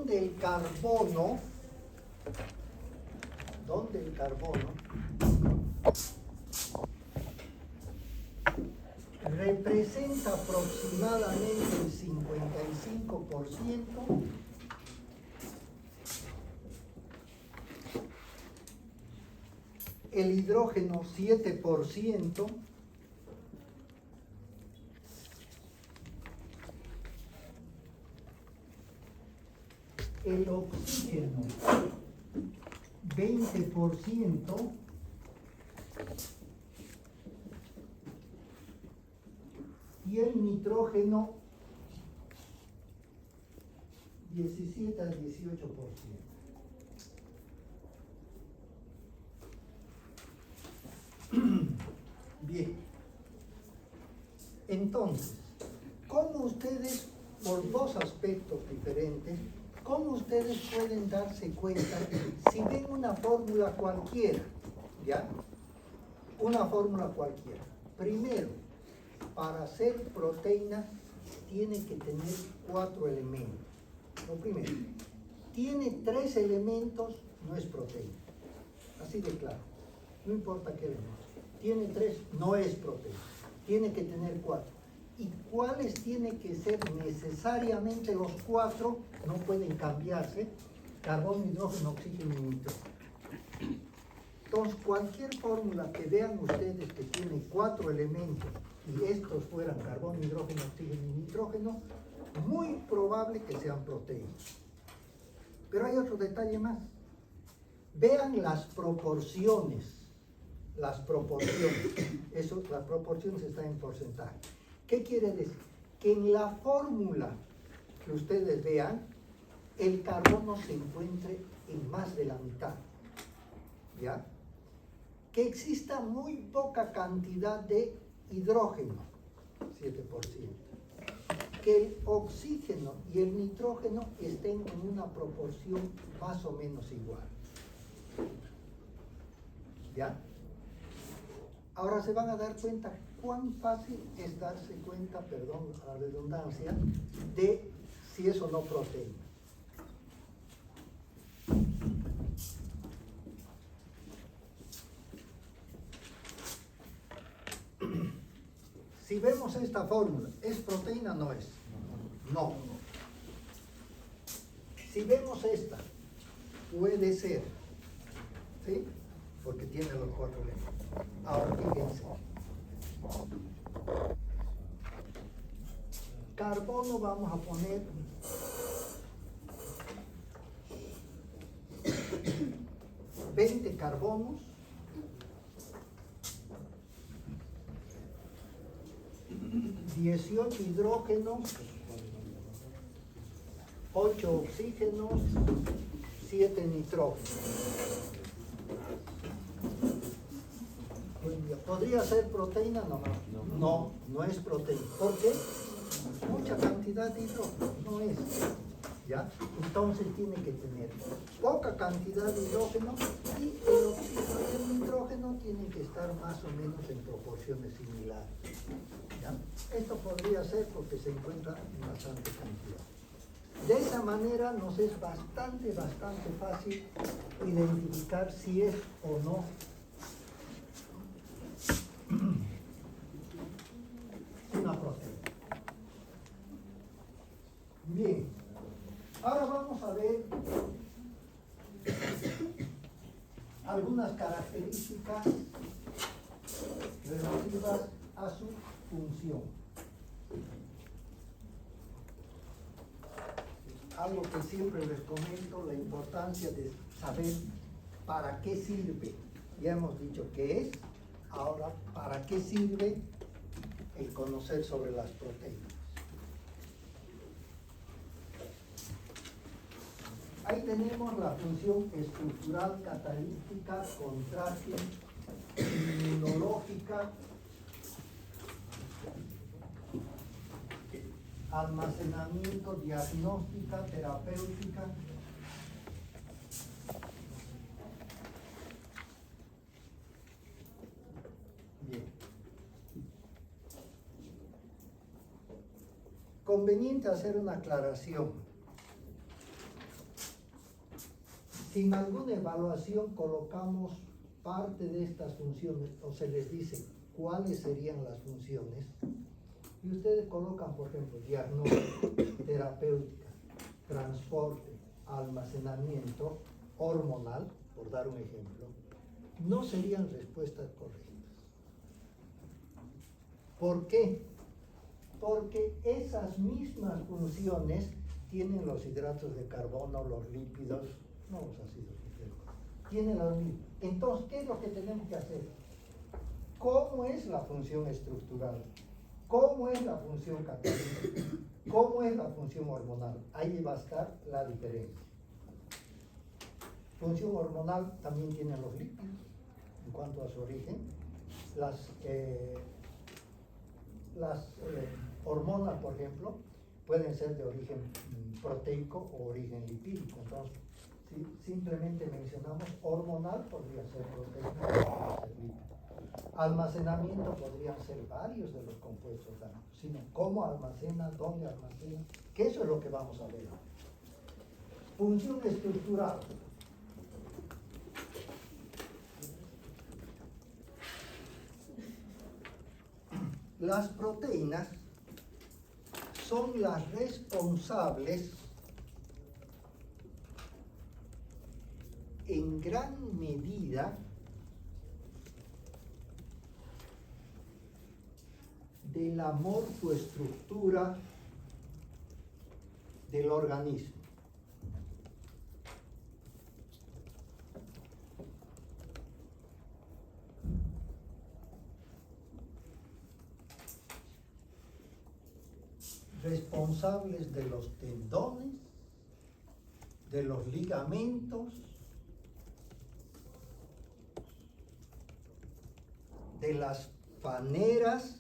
donde el carbono representa aproximadamente el 55%, el hidrógeno 7%, el oxígeno 20%, y el nitrógeno 17 al 18%. Bien, entonces, ¿cómo ustedes, por dos aspectos diferentes, cómo ustedes pueden darse cuenta si ven una fórmula cualquiera, ¿ya? Una fórmula cualquiera. Primero, para hacer proteína tiene que tener 4 elementos. Lo primero, tiene 3 elementos, no es proteína. Así de claro. No importa qué elemento. Tiene 3, no es proteína. Tiene que tener 4. ¿Y cuáles tienen que ser necesariamente los 4? No pueden cambiarse. Carbono, hidrógeno, oxígeno y nitrógeno. Entonces, cualquier fórmula que vean ustedes que tiene 4 elementos y estos fueran carbono, hidrógeno, oxígeno y nitrógeno, muy probable que sean proteínas. Pero hay otro detalle más. Vean las proporciones. Las proporciones. Eso, las proporciones están en porcentaje. ¿Qué quiere decir? Que en la fórmula que ustedes vean, el carbono se encuentre en más de la mitad. ¿Ya? Que exista muy poca cantidad de hidrógeno, 7%. Que el oxígeno y el nitrógeno estén en una proporción más o menos igual. ¿Ya? Ahora se van a dar cuenta cuán fácil es darse cuenta, perdón a la redundancia, de si es o no proteína. Si vemos esta fórmula, ¿es proteína o no es? No. Si vemos esta, puede ser, ¿sí? Porque tiene los 4 elementos. Ahora, fíjense. Carbono vamos a poner 20 carbonos, 18 hidrógenos, 8 oxígenos, 7 nitrógenos. ¿Podría ser proteína? No, no es proteína. ¿Por qué? Mucha cantidad de hidrógeno, no es. ¿Ya? Entonces tiene que tener poca cantidad de hidrógeno y el oxígeno y el nitrógeno tienen que estar más o menos en proporciones similares. ¿Ya? Esto podría ser porque se encuentra en bastante cantidad. De esa manera nos es bastante fácil identificar si es o no una proteína. Bien, ahora vamos a ver algunas características relativas a su función. Algo que siempre les comento, la importancia de saber para qué sirve. Ya hemos dicho qué es, ahora para qué sirve el conocer sobre las proteínas. Ahí tenemos la función estructural, catalítica, contráctil, inmunológica, almacenamiento, diagnóstica, terapéutica. Bien. Conveniente hacer una aclaración. Si en alguna evaluación colocamos parte de estas funciones o se les dice cuáles serían las funciones, y ustedes colocan, por ejemplo, diagnóstico, terapéutica, transporte, almacenamiento, hormonal, por dar un ejemplo, no serían respuestas correctas. ¿Por qué? Porque esas mismas funciones tienen los hidratos de carbono, los lípidos, no los ácidos nucleicos, tienen los mismos. Entonces, ¿qué es lo que tenemos que hacer? ¿Cómo es la función estructural? ¿Cómo es la función catalítica? ¿Cómo es la función hormonal? Ahí va a estar la diferencia. Función hormonal también tiene los lípidos en cuanto a su origen. Las hormonas, por ejemplo, pueden ser de origen proteico o origen lipídico. Entonces, si simplemente mencionamos hormonal, podría ser proteico, podría ser lípido. Almacenamiento podrían ser varios de los compuestos, sino cómo almacena, dónde almacena, que eso es lo que vamos a ver. Función estructural. Las proteínas son las responsables en gran medida de la morfoestructura del organismo. Responsables de los tendones, de los ligamentos, de las paneras,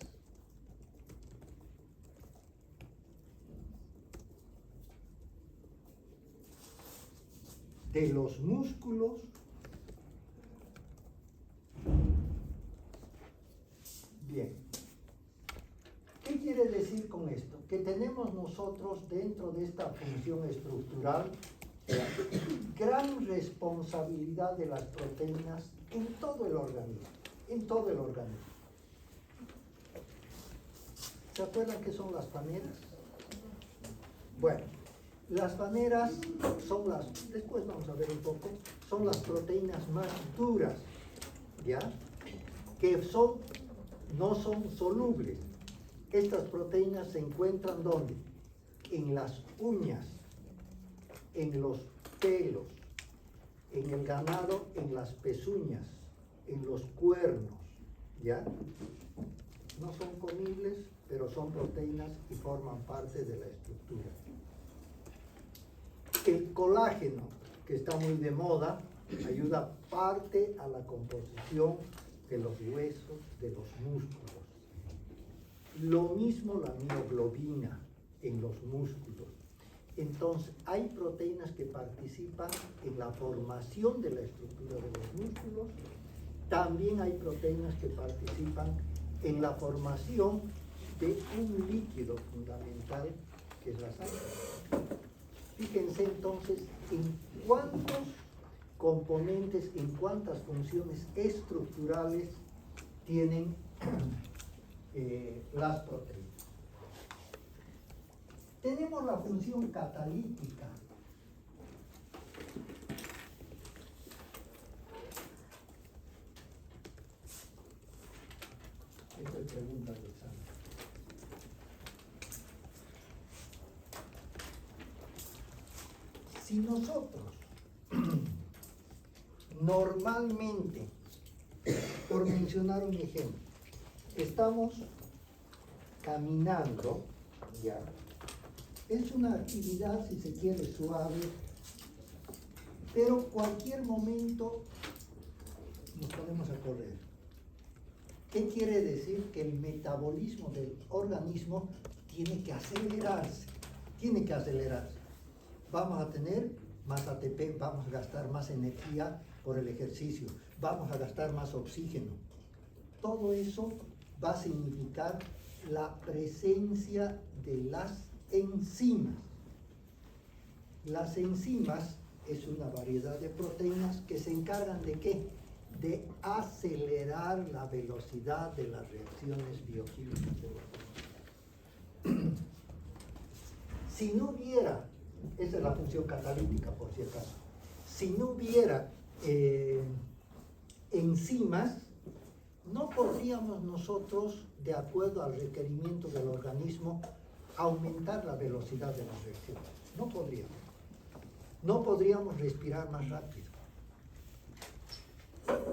de los músculos, bien. ¿Qué quiere decir con esto? Que tenemos nosotros dentro de esta función estructural gran responsabilidad de las proteínas en todo el organismo, en todo el organismo. ¿Se acuerdan qué son las paneras? Bueno, las paneras son después vamos a ver un poco, son las proteínas más duras, ¿ya? Que no son solubles. Estas proteínas se encuentran ¿dónde? En las uñas, en los pelos, en el ganado, en las pezuñas, en los cuernos, ¿ya? No son comibles, pero son proteínas y forman parte de la estructura. El colágeno, que está muy de moda, ayuda parte a la composición de los huesos, de los músculos. Lo mismo la mioglobina en los músculos. Entonces, hay proteínas que participan en la formación de la estructura de los músculos. También hay proteínas que participan en la formación de un líquido fundamental que es la sangre. Fíjense entonces en cuántos componentes, en cuántas funciones estructurales tienen las proteínas. Tenemos la función catalítica. Esta es pregunta del examen. Si nosotros normalmente, por mencionar un ejemplo, estamos caminando, ya, es una actividad, si se quiere, suave, pero cualquier momento nos ponemos a correr. ¿Qué quiere decir? Que el metabolismo del organismo tiene que acelerarse, Vamos a tener más ATP, vamos a gastar más energía por el ejercicio, vamos a gastar más oxígeno. Todo eso va a significar la presencia de las enzimas. Las enzimas es una variedad de proteínas que se encargan de ¿qué? De acelerar la velocidad de las reacciones bioquímicas del organismo. Si no hubiera, esa es la función catalítica por si acaso, si no hubiera enzimas, no podríamos nosotros, de acuerdo al requerimiento del organismo, aumentar la velocidad de las reacciones. No podríamos. No podríamos respirar más rápido.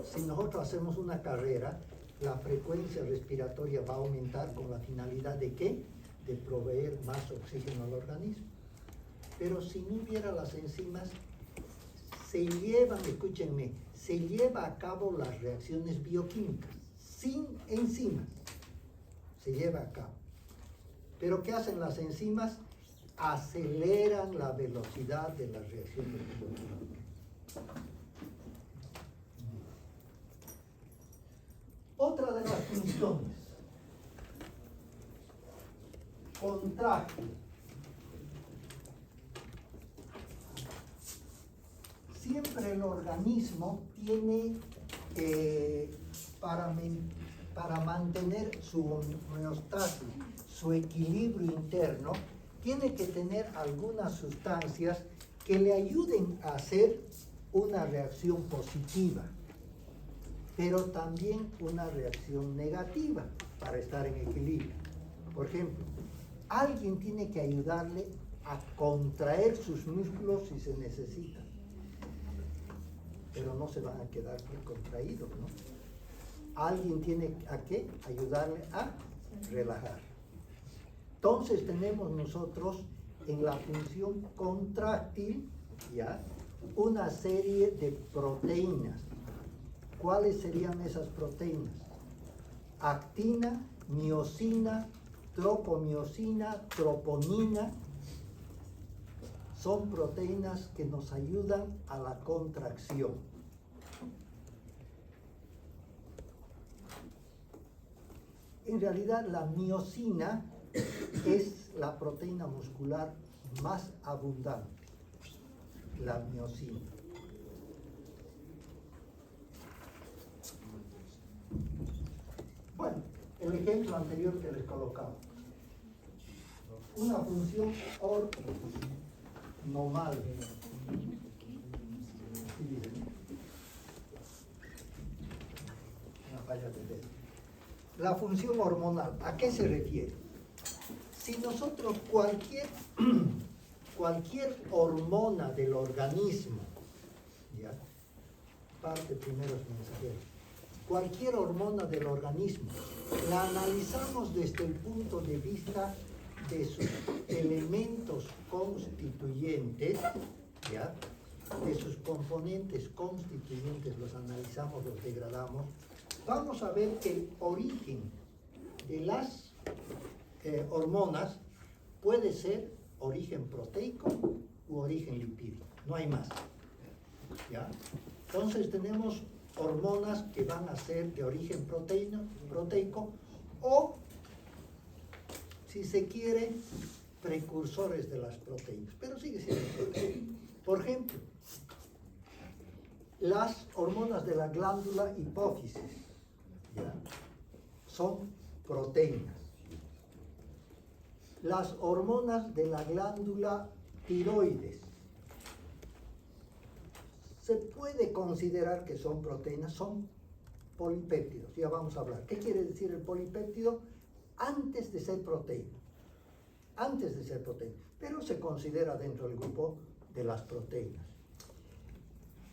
Si nosotros hacemos una carrera, la frecuencia respiratoria va a aumentar con la finalidad de ¿qué? De proveer más oxígeno al organismo. Pero si no hubiera las enzimas, escúchenme, se lleva a cabo las reacciones bioquímicas sin enzimas. Se lleva a cabo. Pero ¿qué hacen las enzimas? Aceleran la velocidad de las reacciones bioquímicas. Otra de las funciones, contráctil. Siempre el organismo tiene para mantener su homeostasis, su equilibrio interno, tiene que tener algunas sustancias que le ayuden a hacer una reacción positiva, pero también una reacción negativa para estar en equilibrio. Por ejemplo, alguien tiene que ayudarle a contraer sus músculos si se necesita, pero no se van a quedar contraídos, ¿no? Alguien tiene que ayudarle a relajar. Entonces tenemos nosotros en la función contráctil, ¿ya?, una serie de proteínas. ¿Cuáles serían esas proteínas? Actina, miosina, tropomiosina, troponina. Son proteínas que nos ayudan a la contracción. En realidad, la miosina es la proteína muscular más abundante, la miosina. Bueno, el ejemplo anterior que les colocaba. Una función normal. Una falla de dedo. La función hormonal, ¿a qué se refiere? Si nosotros cualquier hormona del organismo, ¿ya? Parte primero es mensajero. Cualquier hormona del organismo, la analizamos desde el punto de vista de sus elementos constituyentes, ¿ya?, de sus componentes constituyentes, los analizamos, los degradamos, vamos a ver que el origen de las hormonas puede ser origen proteico u origen lipídico, no hay más, ¿ya? Entonces tenemos hormonas que van a ser de origen proteico o, si se quiere, precursores de las proteínas, pero sigue siendo proteína. Por ejemplo, las hormonas de la glándula hipófisis, ¿ya?, son proteínas. Las hormonas de la glándula tiroides se puede considerar que son proteínas, son polipéptidos, ya vamos a hablar. ¿Qué quiere decir el polipéptido? Antes de ser proteína, pero se considera dentro del grupo de las proteínas.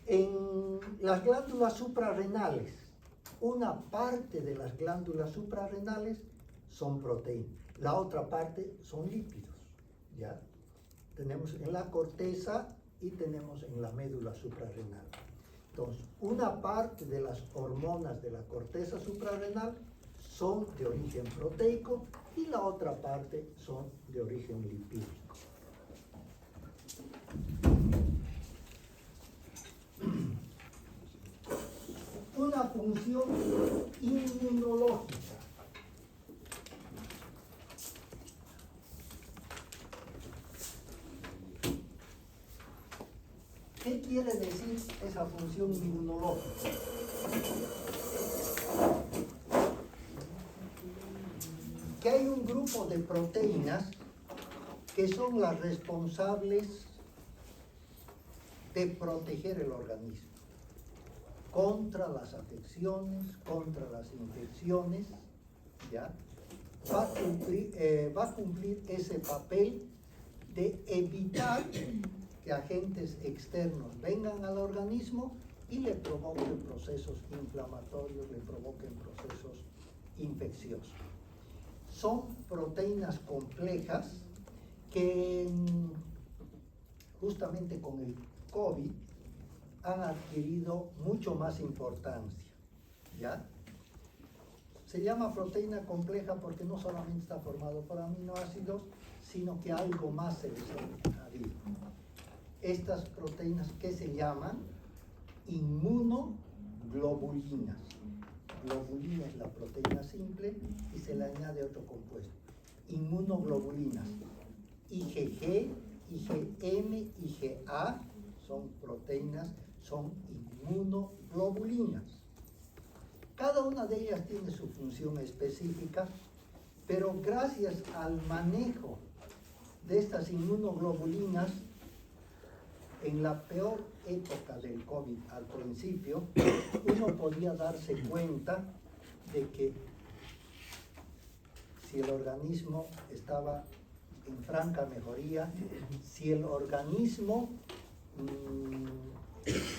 En las glándulas suprarrenales, una parte de las glándulas suprarrenales son proteínas, la otra parte son lípidos, ¿ya? Tenemos en la corteza y tenemos en la médula suprarrenal. Entonces, una parte de las hormonas de la corteza suprarrenal son de origen proteico y la otra parte son de origen lipídico. Una función inmunológica. ¿Qué esa función inmunológica. Que hay un grupo de proteínas que son las responsables de proteger el organismo contra las afecciones, contra las infecciones, ¿ya? Va a cumplir ese papel de evitar que agentes externos vengan al organismo y le provoquen procesos inflamatorios, le provoquen procesos infecciosos. Son proteínas complejas que justamente con el COVID han adquirido mucho más importancia, ¿ya? Se llama proteína compleja porque no solamente está formado por aminoácidos, sino que algo más se les ha añadido. Estas proteínas que se llaman inmunoglobulinas. Globulina es la proteína simple y se le añade otro compuesto. Inmunoglobulinas. IgG, IgM, IgA son proteínas, son inmunoglobulinas. Cada una de ellas tiene su función específica, pero gracias al manejo de estas inmunoglobulinas, en la peor época del COVID al principio, uno podía darse cuenta de que si el organismo estaba en franca mejoría, si el organismo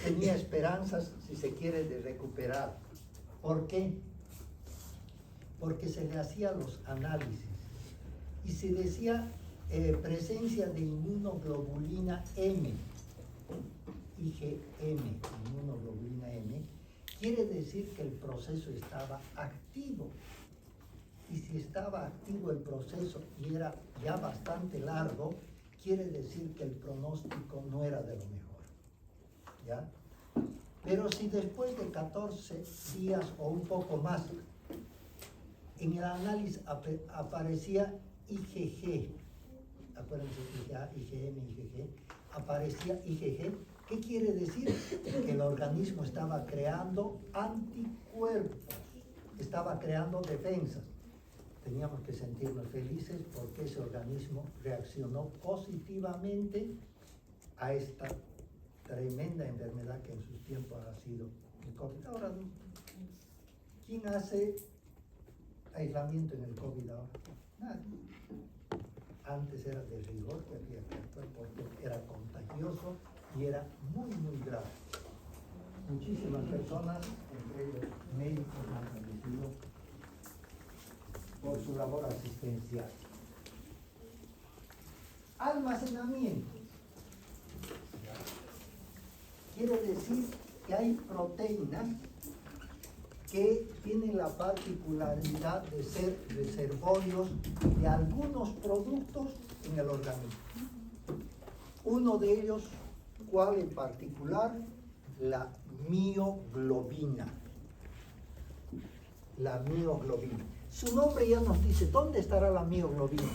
tenía esperanzas, si se quiere, de recuperar. ¿Por qué? Porque se le hacían los análisis y se decía presencia de inmunoglobulina M, IgM, inmunoglobulina M, quiere decir que el proceso estaba activo. Y si estaba activo el proceso y era ya bastante largo, quiere decir que el pronóstico no era de lo mejor, ¿ya? Pero si después de 14 días o un poco más, en el análisis aparecía IgG, acuérdense, IgA, IgM, IgG, aparecía IgG, ¿qué quiere decir? Que el organismo estaba creando anticuerpos, estaba creando defensas. Teníamos que sentirnos felices porque ese organismo reaccionó positivamente a esta tremenda enfermedad que en sus tiempos ha sido el COVID. Ahora, ¿quién hace aislamiento en el COVID ahora? Nadie. Antes era de rigor que había que actuar porque era contagioso y era muy, muy grave. Muchísimas personas, entre ellos médicos, han fallecido por su labor asistencial. Almacenamiento. Quiere decir que hay proteínas que tienen la particularidad de ser reservorios de algunos productos en el organismo. Uno de ellos, ¿cuál en particular? La mioglobina. La mioglobina. Su nombre ya nos dice, ¿dónde estará la mioglobina?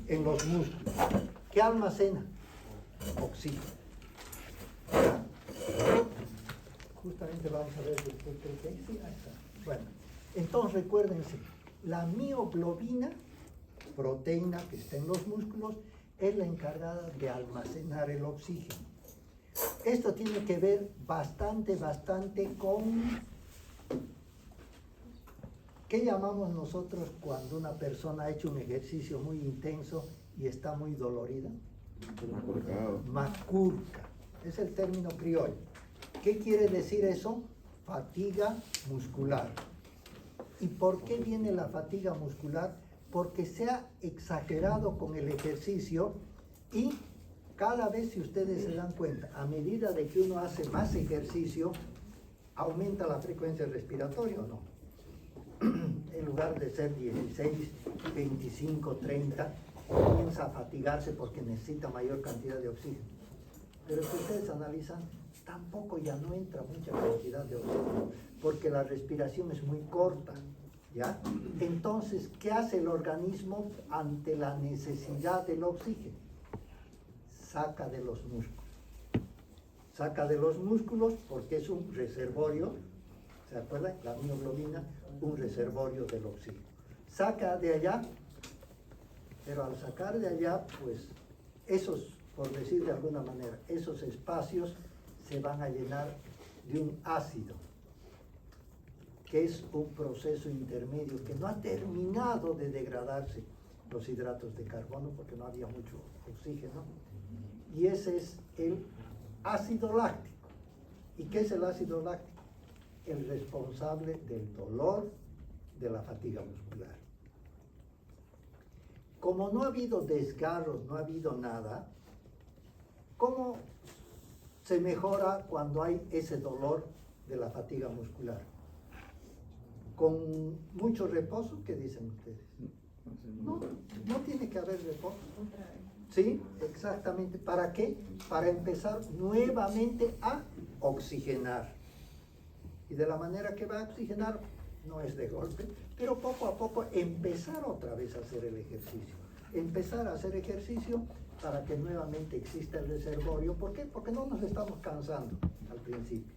En los músculos. ¿Qué almacena? Oxígeno. Justamente vamos a ver después que sí, ahí está. Bueno, entonces recuérdense, la mioglobina, proteína que está en los músculos, es la encargada de almacenar el oxígeno. Esto tiene que ver bastante con ¿qué llamamos nosotros cuando una persona ha hecho un ejercicio muy intenso y está muy dolorida? Macurca. Es el término criollo. ¿Qué quiere decir eso? Fatiga muscular. ¿Y por qué viene la fatiga muscular? Porque se ha exagerado con el ejercicio y cada vez, si ustedes se dan cuenta, a medida de que uno hace más ejercicio, aumenta la frecuencia respiratoria, ¿o no? En lugar de ser 16, 25, 30, comienza a fatigarse porque necesita mayor cantidad de oxígeno. Pero si ustedes analizan, tampoco ya no entra mucha cantidad de oxígeno, porque la respiración es muy corta, ¿ya? Entonces, ¿qué hace el organismo ante la necesidad del oxígeno? Saca de los músculos. Saca de los músculos porque es un reservorio, ¿se acuerdan? La mioglobina, un reservorio del oxígeno. Saca de allá, pero al sacar de allá, pues esos, por decir de alguna manera, esos espacios se van a llenar de un ácido, que es un proceso intermedio que no ha terminado de degradarse los hidratos de carbono porque no había mucho oxígeno, y ese es el ácido láctico. ¿Y qué es el ácido láctico? El responsable del dolor, de la fatiga muscular. Como no ha habido desgarros, no ha habido nada, ¿cómo se mejora cuando hay ese dolor de la fatiga muscular? ¿Con mucho reposo? ¿Qué dicen ustedes? No, no tiene que haber reposo. ¿Sí? Exactamente. ¿Para qué? Para empezar nuevamente a oxigenar. Y de la manera que va a oxigenar, no es de golpe, pero poco a poco empezar otra vez a hacer el ejercicio. Empezar a hacer ejercicio para que nuevamente exista el reservorio. ¿Por qué? Porque no nos estamos cansando al principio.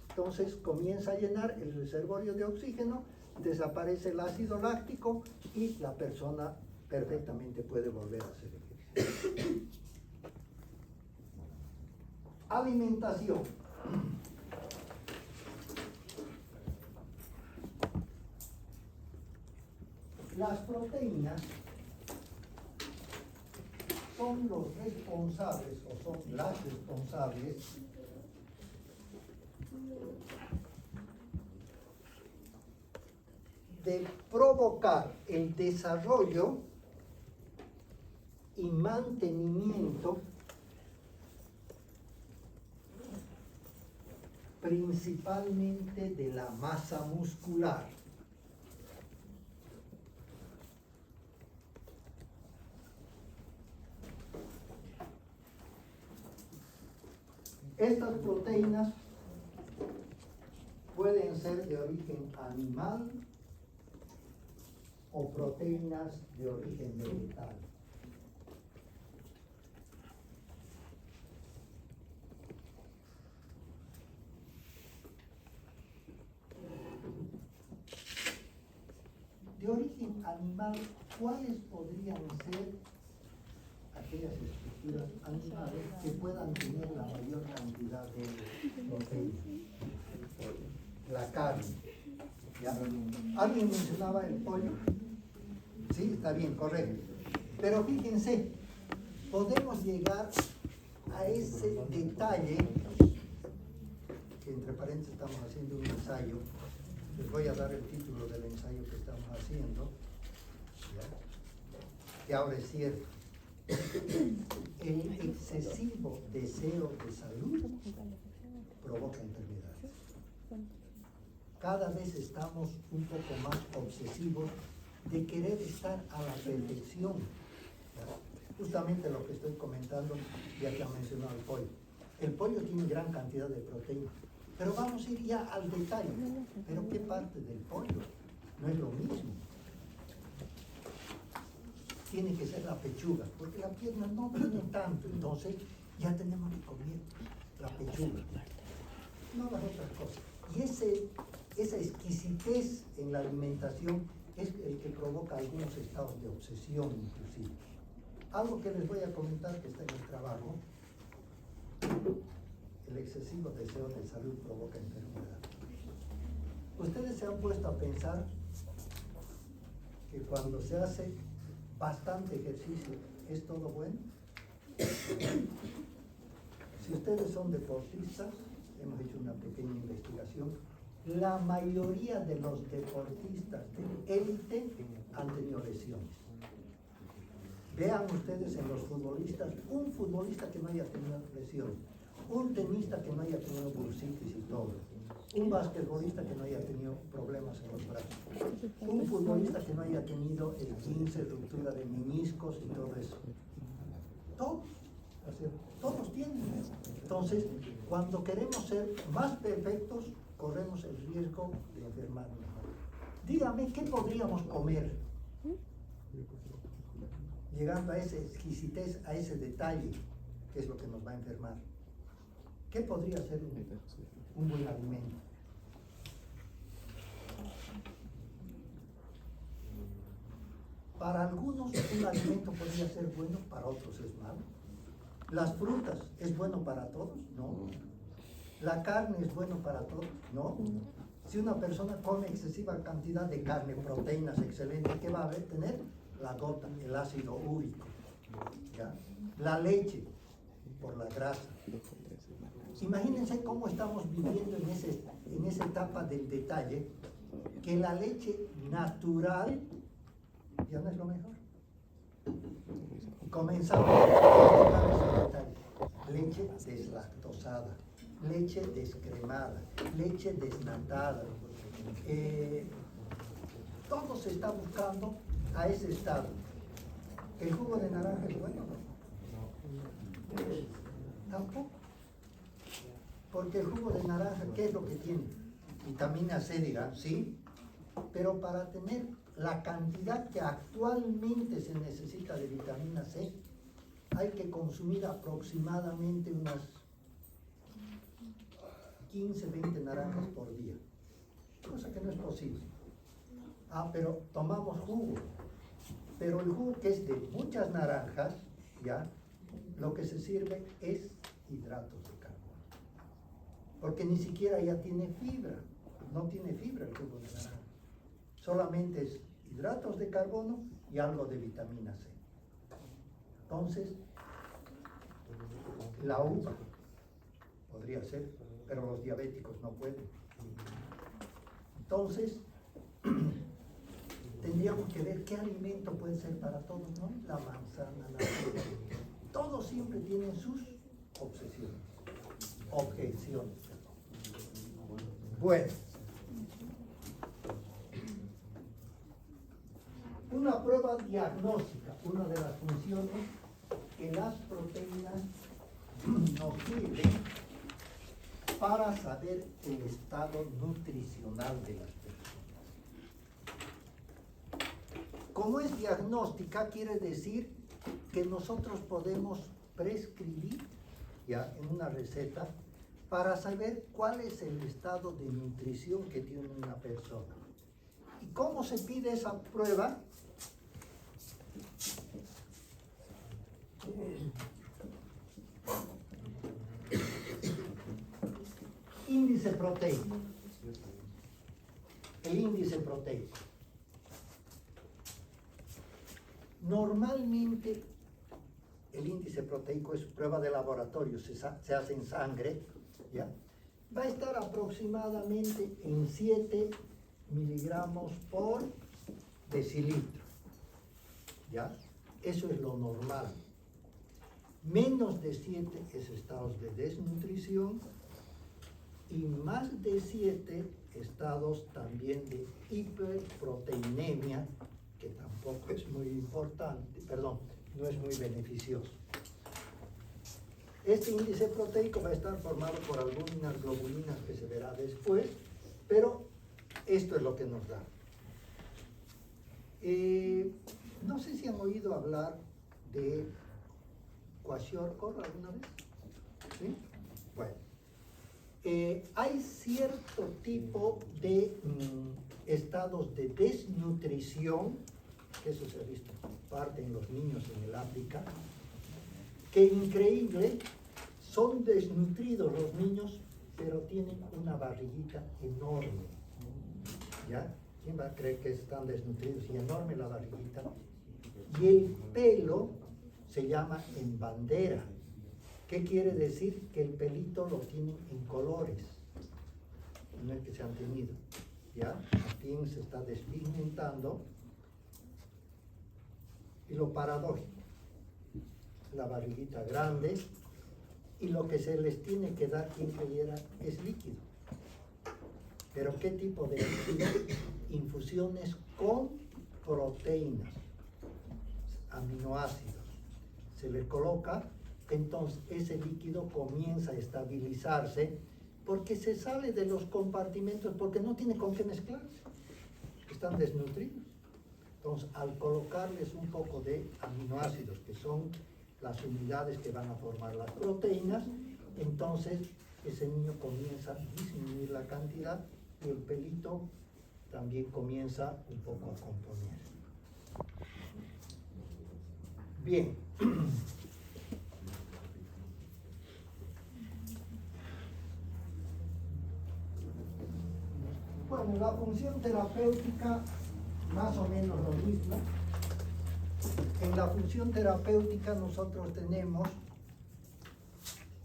Entonces comienza a llenar el reservorio de oxígeno, desaparece el ácido láctico y la persona perfectamente puede volver a hacer ejercicio. Alimentación. Las proteínas son los responsables, o son las responsables de provocar el desarrollo y mantenimiento principalmente de la masa muscular. Estas proteínas pueden ser de origen animal o proteínas de origen vegetal. De origen animal, ¿cuáles podrían ser aquellas estructuras animales que puedan tener la mayor cantidad de proteínas? La carne. ¿Ya? ¿Alguien mencionaba el pollo? Sí, está bien, correcto. Pero fíjense, podemos llegar a ese detalle, que entre paréntesis estamos haciendo un ensayo. Les voy a dar el título del ensayo que estamos haciendo, ¿ya? Que ahora es cierto. El excesivo deseo de salud provoca enfermedades. Cada vez estamos un poco más obsesivos de querer estar a la perfección. Justamente lo que estoy comentando, ya que han mencionado el pollo. El pollo tiene gran cantidad de proteína, pero vamos a ir ya al detalle. ¿Pero qué parte del pollo? No es lo mismo. Tiene que ser la pechuga, porque la pierna no tiene tanto, entonces ya tenemos que comer la pechuga, no las otras cosas. Y esa exquisitez en la alimentación es el que provoca algunos estados de obsesión inclusive. Algo que les voy a comentar que está en el trabajo: el excesivo deseo de salud provoca enfermedad. ¿Ustedes se han puesto a pensar que cuando se hace bastante ejercicio es todo bueno? Si ustedes son deportistas, hemos hecho una pequeña investigación, la mayoría de los deportistas de élite han tenido lesiones. Vean ustedes en los futbolistas, un futbolista que no haya tenido lesiones, un tenista que no haya tenido bursitis y todo, un basquetbolista que no haya tenido problemas en los brazos, un futbolista que no haya tenido esguince, ruptura de meniscos y todo eso. Todos tienen. Entonces, cuando queremos ser más perfectos, corremos el riesgo de enfermarnos. Dígame, ¿qué podríamos comer? Llegando a esa exquisitez, a ese detalle, que es lo que nos va a enfermar. ¿Qué podría ser un buen alimento? Para algunos un alimento podría ser bueno, para otros es malo. ¿Las frutas es bueno para todos? No. ¿La carne es bueno para todos? No. Si una persona come excesiva cantidad de carne, proteínas excelentes, ¿qué va a tener? La gota, el ácido úrico. ¿Ya? La leche, por la grasa. Imagínense cómo estamos viviendo en esa etapa del detalle, que la leche natural ya no es lo mejor. Comenzamos con ese detalle. Leche deslactosada, leche descremada, leche desnatada. Todo se está buscando a ese estado. ¿El jugo de naranja es bueno? Tampoco. Porque el jugo de naranja, ¿qué es lo que tiene? Vitamina C, dirán, sí, pero para tener la cantidad que actualmente se necesita de vitamina C, hay que consumir aproximadamente unas 15, 20 naranjas por día, cosa que no es posible. Pero tomamos jugo, pero el jugo que es de muchas naranjas, ya, lo que se sirve es hidratos de carbono, porque ni siquiera ya tiene fibra, no tiene fibra el jugo de naranja, solamente es hidratos de carbono y algo de vitamina C. Entonces, la uva podría ser, pero los diabéticos no pueden. Entonces, tendríamos que ver qué alimento puede ser para todos, ¿no? La manzana, la fruta. Todos siempre tienen sus obsesiones, objeciones. Bueno, una prueba diagnóstica, una de las funciones que las proteínas nos sirven para saber el estado nutricional de las personas. Como es diagnóstica, quiere decir que nosotros podemos prescribir ya en una receta para saber cuál es el estado de nutrición que tiene una persona. ¿Y cómo se pide esa prueba? Índice proteico. El índice proteico. Normalmente el índice proteico es prueba de laboratorio, se hace en sangre, ¿ya? Va a estar aproximadamente en 7 miligramos por decilitro, ¿ya? Eso es lo normal. Menos de 7 es estados de desnutrición y más de 7 estados también de hiperproteinemia, que tampoco es muy importante, perdón, no es muy beneficioso. Este índice proteico va a estar formado por algunas globulinas que se verá después, pero esto es lo que nos da. No sé si han oído hablar de kwashiorkor alguna vez. ¿Sí? Bueno, hay cierto tipo de estados de desnutrición, que eso se ha visto parte en los niños en el África, que increíble, son desnutridos los niños, pero tienen una barriguita enorme. ¿Ya? ¿Quién va a creer que están desnutridos y enorme la barriguita? Y el pelo se llama en bandera. ¿Qué quiere decir? Que el pelito lo tienen en colores, no es que se han tenido. ¿Ya? Aquí se está despigmentando. Y lo paradójico, la barriguita grande, y lo que se les tiene que dar, quien creyera, es líquido. ¿Pero qué tipo de líquido? Infusiones con proteínas, aminoácidos. Se le coloca, entonces ese líquido comienza a estabilizarse porque se sale de los compartimentos, porque no tiene con qué mezclarse. Están desnutridos. Entonces, al colocarles un poco de aminoácidos, que son las unidades que van a formar las proteínas, entonces ese niño comienza a disminuir la cantidad y el pelito también comienza un poco a componer. Bien. Bueno, la función terapéutica, más o menos lo mismo. En la función terapéutica nosotros tenemos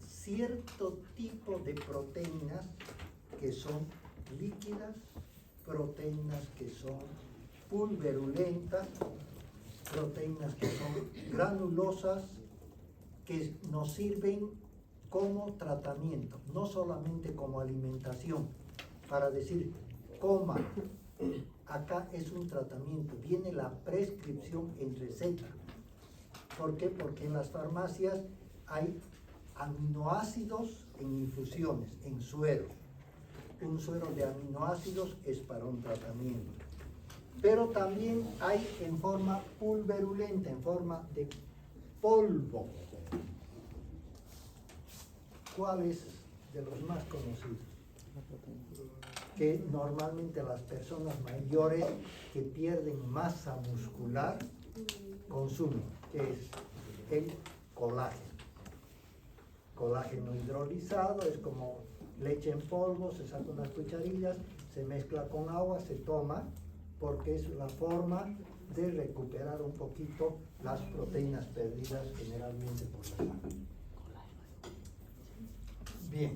cierto tipo de proteínas que son líquidas, proteínas que son pulverulentas, proteínas que son granulosas, que nos sirven como tratamiento, no solamente como alimentación, para decir, coma, acá es un tratamiento, viene la prescripción en receta. ¿Por qué? Porque en las farmacias hay aminoácidos en infusiones, en suero. Un suero de aminoácidos es para un tratamiento. Pero también hay en forma pulverulenta, en forma de polvo. ¿Cuál es de los más conocidos? Que normalmente las personas mayores que pierden masa muscular consumen, que es el colágeno. Colágeno hidrolizado es como leche en polvo, se saca unas cucharillas, se mezcla con agua, se toma, porque es la forma de recuperar un poquito las proteínas perdidas generalmente por la sangre. Bien.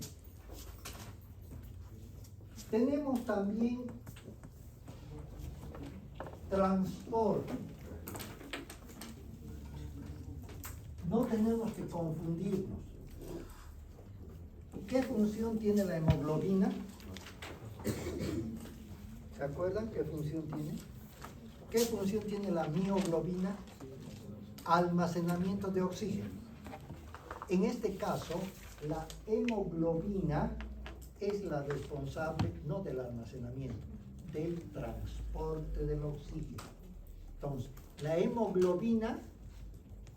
Tenemos también transporte. No tenemos que confundirnos. ¿Qué función tiene la hemoglobina? ¿Se acuerdan qué función tiene? ¿Qué función tiene la mioglobina? Almacenamiento de oxígeno. En este caso, la hemoglobina es la responsable, no del almacenamiento, del transporte del oxígeno. Entonces, la hemoglobina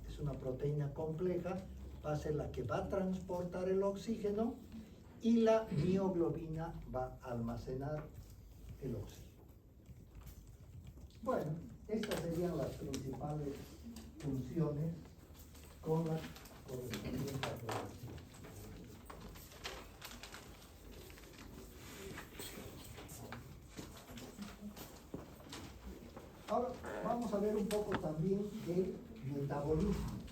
es una proteína compleja, va a ser la que va a transportar el oxígeno y la mioglobina va a almacenar el oxígeno. Bueno, estas serían las principales funciones con las correspondientes relaciones. Ahora vamos a ver un poco también del metabolismo.